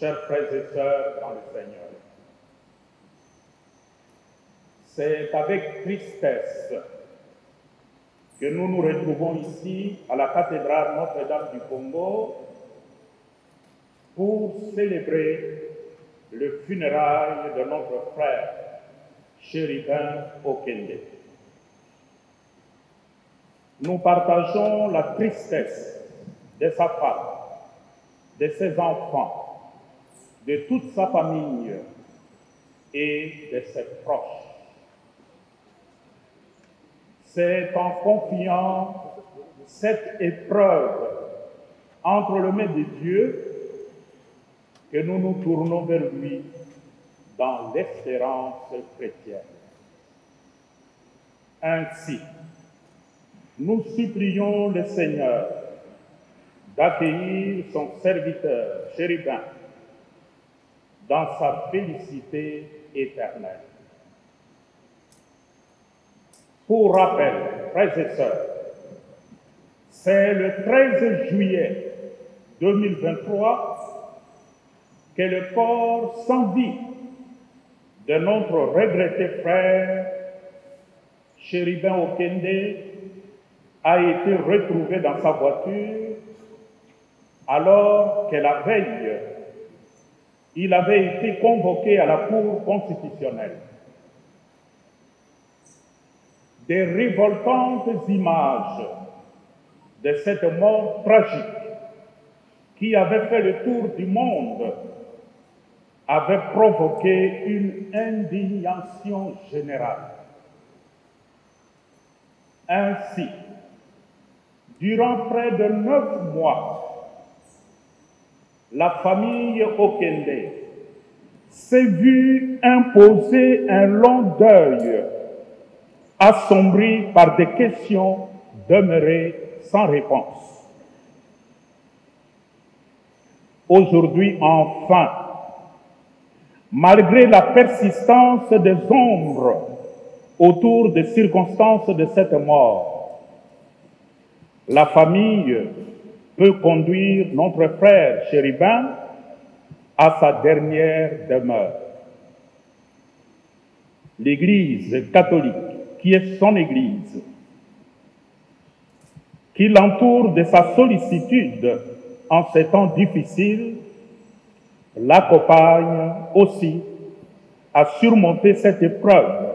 Chers frères et sœurs dans le Seigneur, c'est avec tristesse que nous nous retrouvons ici à la cathédrale Notre-Dame du Congo pour célébrer le funérail de notre frère Chérubin Okende. Nous partageons la tristesse de sa femme, de ses enfants, de toute sa famille et de ses proches. C'est en confiant cette épreuve entre les mains de Dieu que nous nous tournons vers lui dans l'espérance chrétienne. Ainsi, nous supplions le Seigneur d'accueillir son serviteur Chérubin dans sa félicité éternelle. Pour rappel, frères et sœurs, c'est le 13 juillet 2023 que le corps sans vie de notre regretté frère Chérubin Okende a été retrouvé dans sa voiture alors que la veille, il avait été convoqué à la Cour constitutionnelle. Des révoltantes images de cette mort tragique qui avait fait le tour du monde avaient provoqué une indignation générale. Ainsi, durant près de 9 mois, la famille Okende s'est vue imposer un long deuil assombri par des questions demeurées sans réponse. Aujourd'hui, enfin, malgré la persistance des ombres autour des circonstances de cette mort, la famille peut conduire notre frère Chérubin à sa dernière demeure. L'Église catholique, qui est son Église, qui l'entoure de sa sollicitude en ces temps difficiles, l'accompagne aussi à surmonter cette épreuve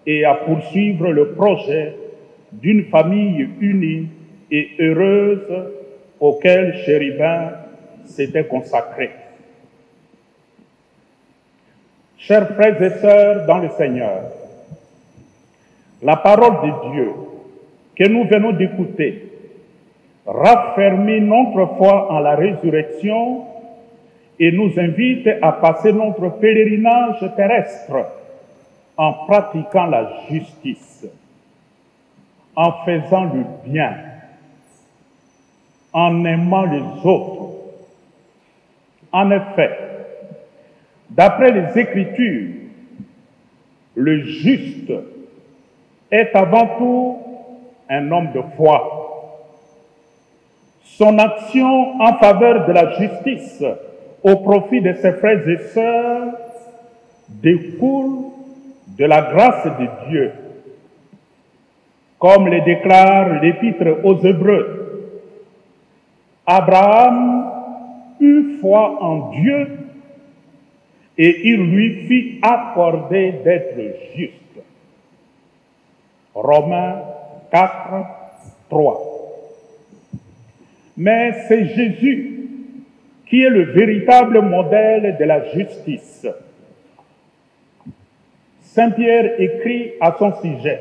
et à poursuivre le projet d'une famille unie et heureuse auquel Chérubin s'était consacré. Chers frères et sœurs dans le Seigneur, la parole de Dieu que nous venons d'écouter raffermit notre foi en la résurrection et nous invite à passer notre pèlerinage terrestre en pratiquant la justice, en faisant le bien, en aimant les autres. En effet, d'après les Écritures, le juste est avant tout un homme de foi. Son action en faveur de la justice au profit de ses frères et sœurs découle de la grâce de Dieu. Comme le déclare l'Épître aux Hébreux, Abraham eut foi en Dieu et il lui fit accorder d'être juste. Romains 4, 3. Mais c'est Jésus qui est le véritable modèle de la justice. Saint Pierre écrit à son sujet: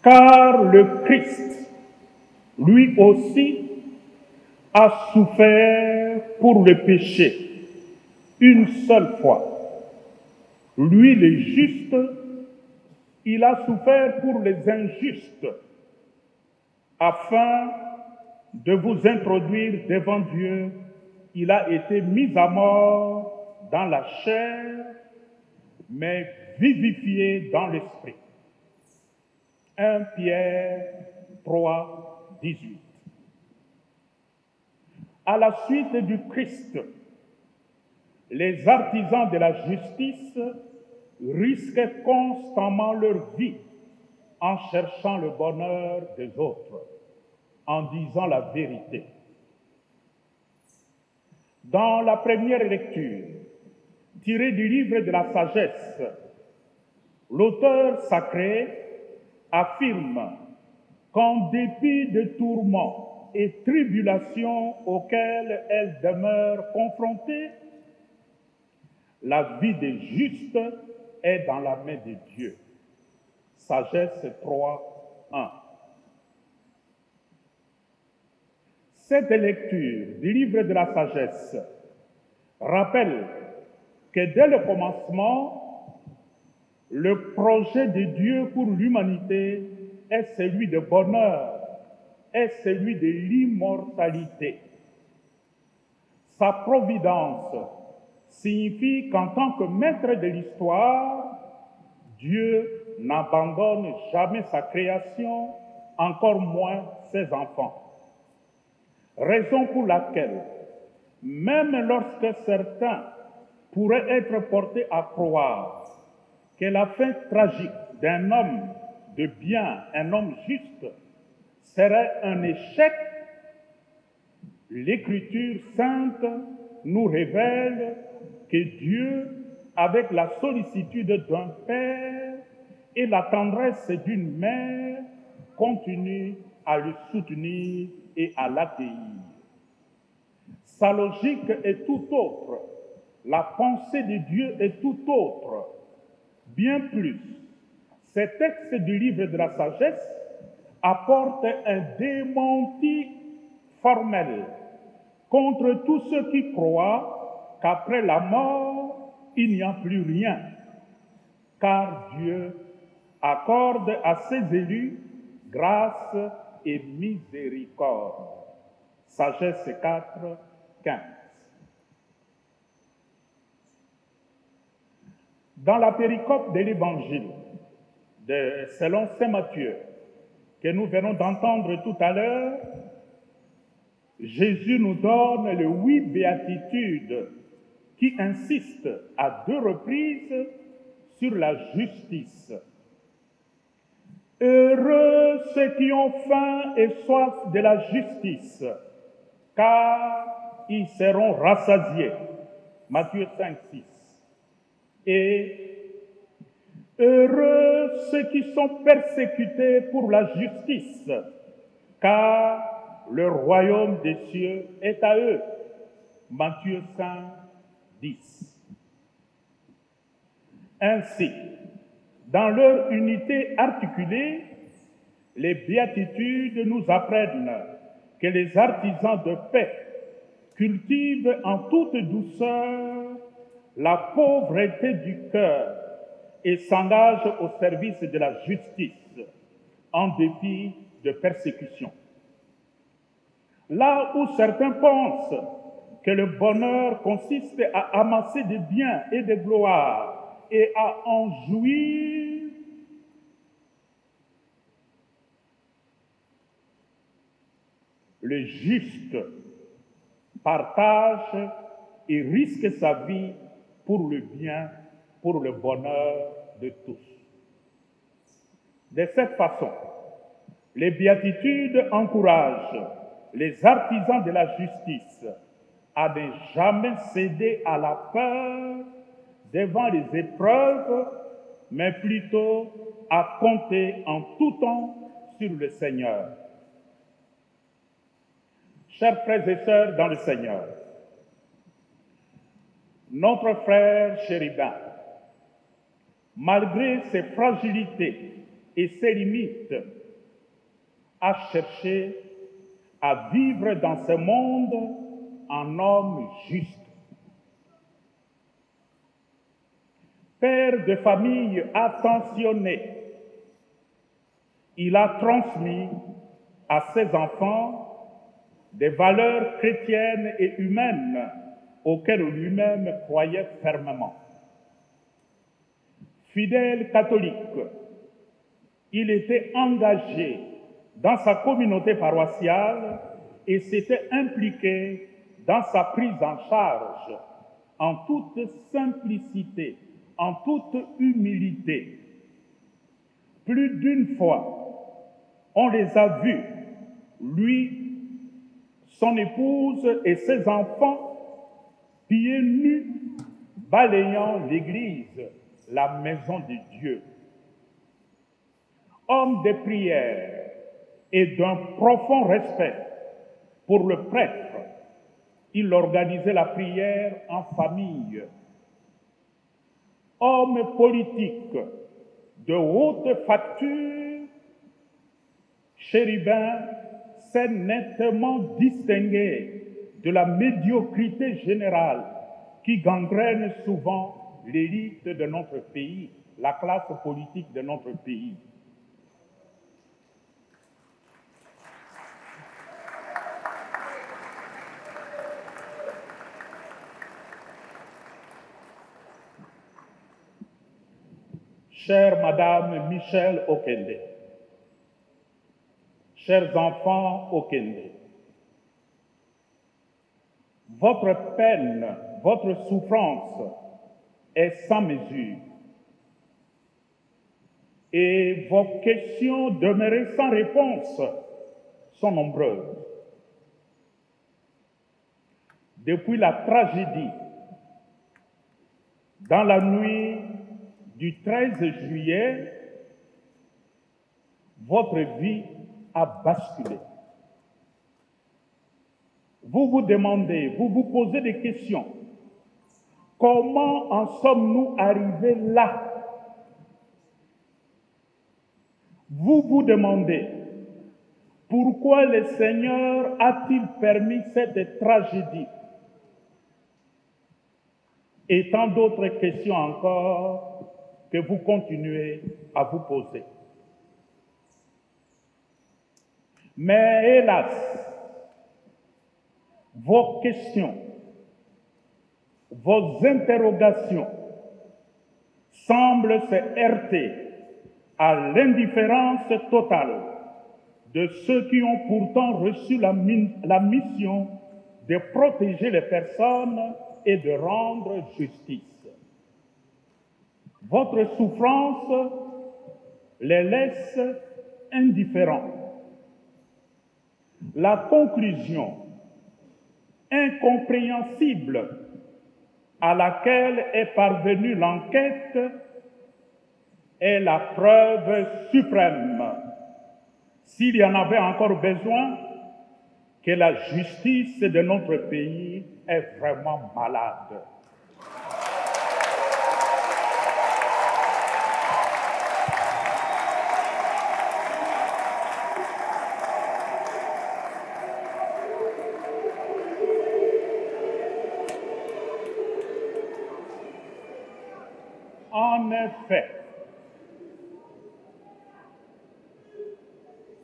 car le Christ, lui aussi, a souffert pour le péché une seule fois. Lui, le juste, il a souffert pour les injustes, afin de vous introduire devant Dieu. Il a été mis à mort dans la chair, mais vivifié dans l'esprit. 1 Pierre 3, 18. À la suite du Christ, les artisans de la justice risquent constamment leur vie en cherchant le bonheur des autres, en disant la vérité. Dans la première lecture, tirée du livre de la sagesse, l'auteur sacré affirme qu'en dépit de tourments et tribulations auxquels elle demeure confrontée, la vie des justes est dans la main de Dieu. Sagesse 3, 1. Cette lecture du livre de la sagesse rappelle que dès le commencement, le projet de Dieu pour l'humanité est celui de bonheur, est celui de l'immortalité. Sa providence signifie qu'en tant que maître de l'histoire, Dieu n'abandonne jamais sa création, encore moins ses enfants. Raison pour laquelle, même lorsque certains pourraient être portés à croire que la fin tragique d'un homme de bien, un homme juste, serait un échec, l'Écriture sainte nous révèle que Dieu, avec la sollicitude d'un père et la tendresse d'une mère, continue à le soutenir et à l'accueillir. Sa logique est tout autre, la pensée de Dieu est tout autre. Bien plus, ces textes du livre de la sagesse apportent un démenti formel contre tous ceux qui croient qu'après la mort, il n'y a plus rien, car Dieu accorde à ses élus grâce et miséricorde. Sagesse 4, 15. Dans la péricope de l'Évangile, selon saint Matthieu, que nous venons d'entendre tout à l'heure, Jésus nous donne les 8 béatitudes qui insistent à 2 reprises sur la justice. Heureux ceux qui ont faim et soif de la justice, car ils seront rassasiés. Matthieu 5, 6. Et heureux ceux qui sont persécutés pour la justice, car le royaume des cieux est à eux. Matthieu 5, 10. Ainsi, dans leur unité articulée, les béatitudes nous apprennent que les artisans de paix cultivent en toute douceur la pauvreté du cœur et s'engagent au service de la justice en dépit de persécutions. Là où certains pensent que le bonheur consiste à amasser des biens et des gloires et à en jouir, le juste partage et risque sa vie pour le bien, pour le bonheur de tous. De cette façon, les béatitudes encouragent les artisans de la justice à ne jamais céder à la peur devant les épreuves, mais plutôt à compter en tout temps sur le Seigneur. Chers frères et sœurs dans le Seigneur, notre frère Chérubin, malgré ses fragilités et ses limites, a cherché à vivre dans ce monde en homme juste. Père de famille attentionné, il a transmis à ses enfants des valeurs chrétiennes et humaines auxquelles lui-même croyait fermement. Fidèle catholique, il était engagé dans sa communauté paroissiale et s'était impliqué dans sa prise en charge, en toute simplicité, en toute humilité. Plus d'une fois, on les a vus, lui, son épouse et ses enfants, pieds nus, balayant l'église, la maison de Dieu. Homme de prière et d'un profond respect pour le prêtre, il organisait la prière en famille. Homme politique de haute facture, Chérubin s'est nettement distingué de la médiocrité générale qui gangrène souvent l'élite de notre pays, la classe politique de notre pays. Chère Madame Michel Okende, chers enfants Okende, votre peine, votre souffrance est sans mesure et vos questions demeurées sans réponse sont nombreuses. Depuis la tragédie, dans la nuit du 13 juillet, votre vie a basculé. Vous vous demandez, vous vous posez des questions. Comment en sommes-nous arrivés là? Vous vous demandez, pourquoi le Seigneur a-t-il permis cette tragédie? Et tant d'autres questions encore que vous continuez à vous poser. Mais hélas, vos questions, vos interrogations semblent se heurter à l'indifférence totale de ceux qui ont pourtant reçu la mission de protéger les personnes et de rendre justice. Votre souffrance les laisse indifférents. La conclusion incompréhensible à laquelle est parvenue l'enquête est la preuve suprême, s'il y en avait encore besoin, que la justice de notre pays est vraiment malade. En effet,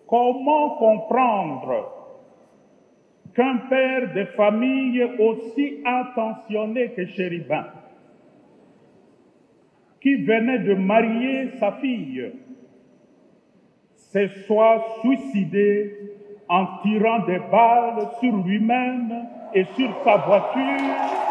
comment comprendre qu'un père de famille aussi attentionné que Chérubin, qui venait de marier sa fille, se soit suicidé en tirant des balles sur lui-même et sur sa voiture?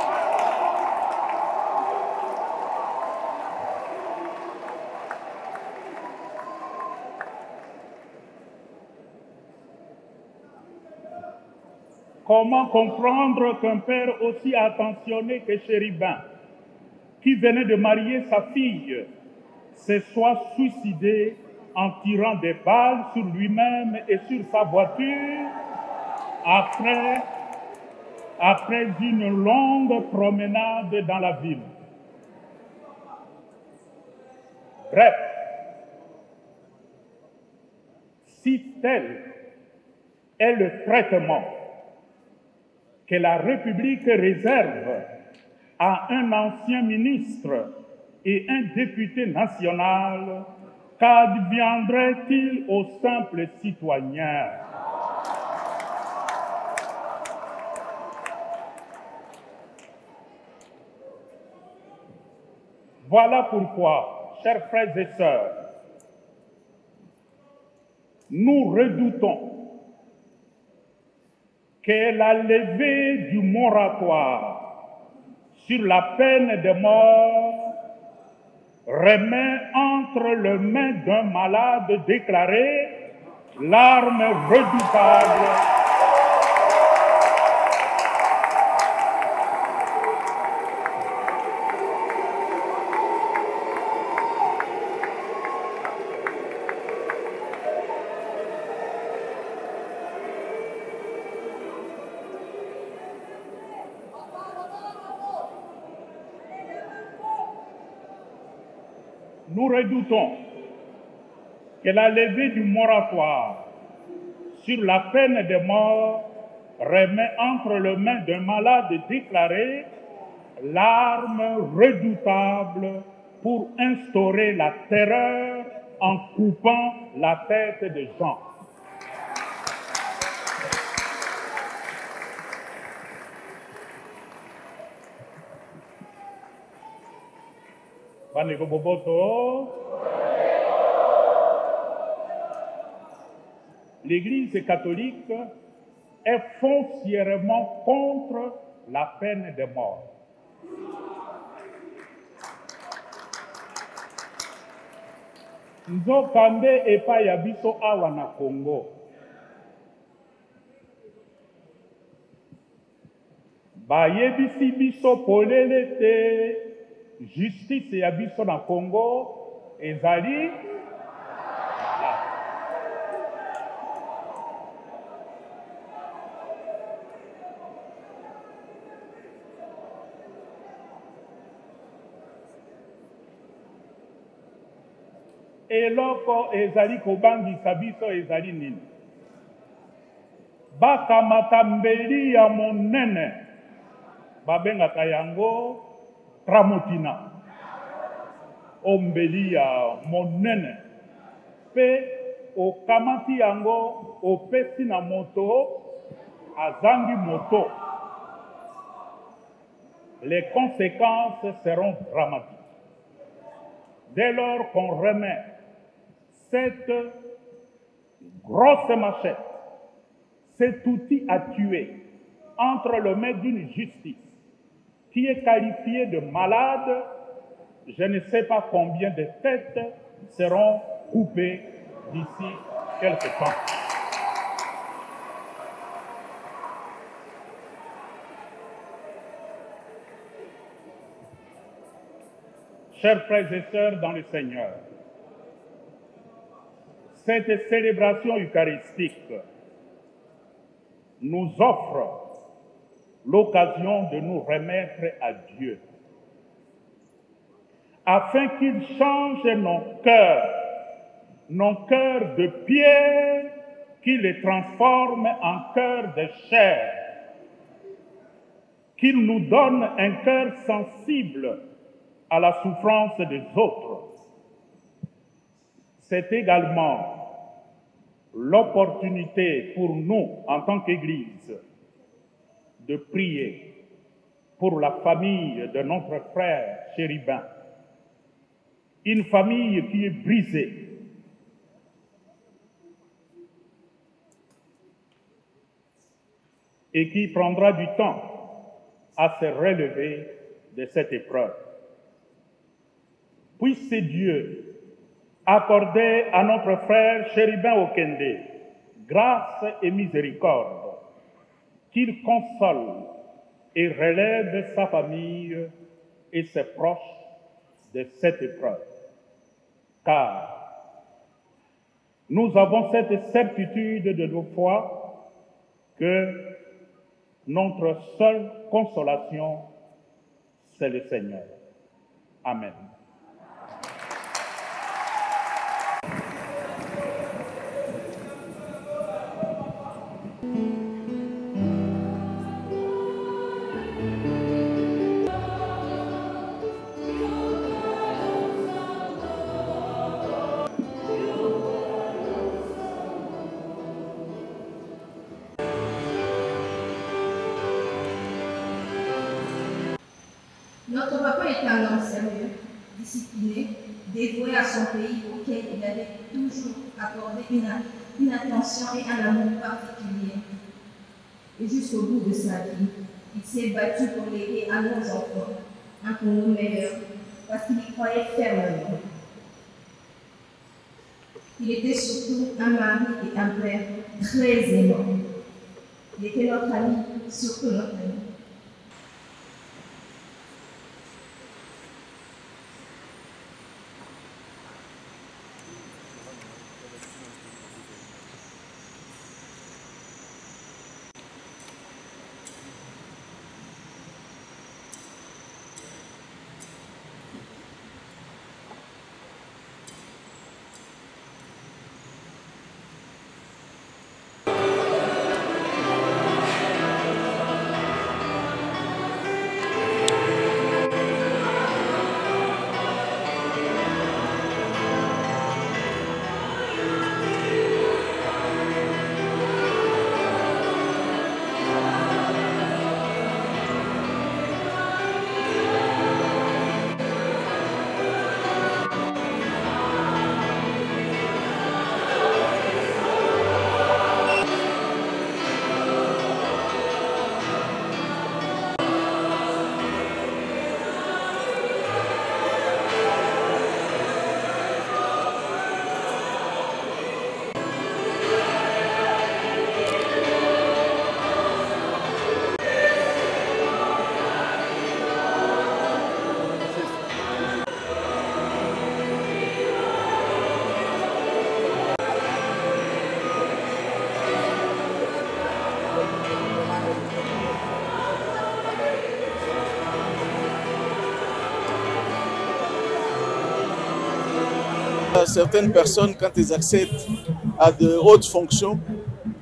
Comment comprendre qu'un père aussi attentionné que Chérubin, qui venait de marier sa fille, se soit suicidé en tirant des balles sur lui-même et sur sa voiture après une longue promenade dans la ville? Bref, si tel est le traitement que la République réserve à un ancien ministre et un député national, qu'adviendrait-il aux simples citoyens? Voilà pourquoi, chers frères et sœurs, nous redoutons que la levée du moratoire sur la peine de mort remet entre les mains d'un malade déclaré l'arme redoutable Nous redoutons que la levée du moratoire sur la peine de mort remet entre les mains d'un malade déclaré l'arme redoutable pour instaurer la terreur en coupant la tête des gens. Bandeko Boboto. L'Église catholique est foncièrement contre la peine de mort. Nzokande epai ya biso awa na Congo. Bayebisi biso polele te justice ya biso na Congo ezali eloko ezali kobangisa biso ezali nini? Bakamata mbeli ya monene babengaka yango Tramotina, ombeli ya monene pe okamati yango opesi na moto azangi moto. Les conséquences seront dramatiques. Dès lors qu'on remet cette grosse machette, cet outil à tuer entre les mains d'une justice qui est qualifiée de malade, je ne sais pas combien de têtes seront coupées d'ici quelque temps. Chers frères et sœurs dans le Seigneur, cette célébration eucharistique nous offre l'occasion de nous remettre à Dieu, afin qu'il change nos cœurs de pierre, qu'il les transforme en cœurs de chair, qu'il nous donne un cœur sensible à la souffrance des autres. C'est également l'opportunité pour nous, en tant qu'Église, de prier pour la famille de notre frère Chérubin, une famille qui est brisée, et qui prendra du temps à se relever de cette épreuve. Puisse Dieu accorder à notre frère Chérubin Okende grâce et miséricorde, qu'il console et relève sa famille et ses proches de cette épreuve. Car nous avons cette certitude de nos foi que notre seule consolation, c'est le Seigneur. Amen. Notre papa était un homme sérieux, discipliné, dévoué à son pays auquel il avait toujours accordé une attention et un amour particulier. Et jusqu'au bout de sa vie, il s'est battu pour léguer à nos enfants un Congo meilleur, parce qu'il y croyait fermement. Il était surtout un mari et un père très aimant. Il était notre ami, surtout notre ami. Certaines personnes, quand elles accèdent à de hautes fonctions,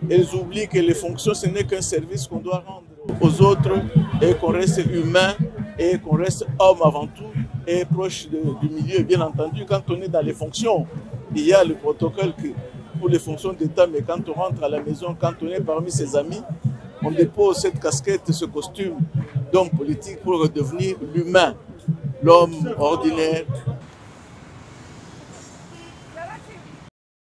elles oublient que les fonctions, ce n'est qu'un service qu'on doit rendre aux autres et qu'on reste humain et qu'on reste homme avant tout et proche du milieu. Bien entendu, quand on est dans les fonctions, il y a le protocole pour les fonctions d'État, mais quand on rentre à la maison, quand on est parmi ses amis, on dépose cette casquette, ce costume d'homme politique pour redevenir l'humain, l'homme ordinaire,